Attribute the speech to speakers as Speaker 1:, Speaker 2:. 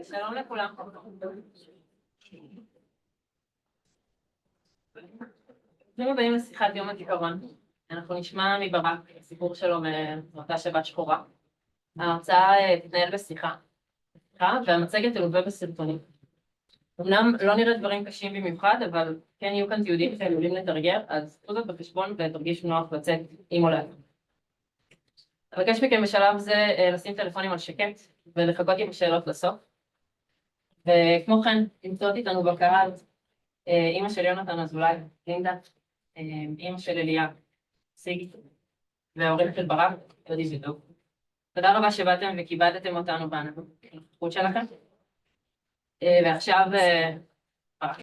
Speaker 1: שלום לכולם. ברוכים הבאים לשיחת יום הזיכרון. אנחנו נשמע מברק סיפור שלו מאותה שבת שחורה. ההרצאה תתנהל בשיחה, והמצגת תלווה בסרטונים. אמנם לא נראה דברים קשים במיוחד, אבל כן יהיו כאן תיעודים שעלולים לתרגר, אז קחו זאת בחשבון ותרגישו נוח לצאת עם או ליד. אבקש מכם בשלב זה לשים טלפונים על שקט ולחכות עם השאלות לסוף. וכמו כן, נמצאות איתנו בקהל אמא של יונתן אזולאי, לינדה, אמא של אליה, סיגי, וההורים של ברק, יהודי ודוב. תודה רבה שבאתם וכיבדתם אותנו בנוכחות שלכם. ועכשיו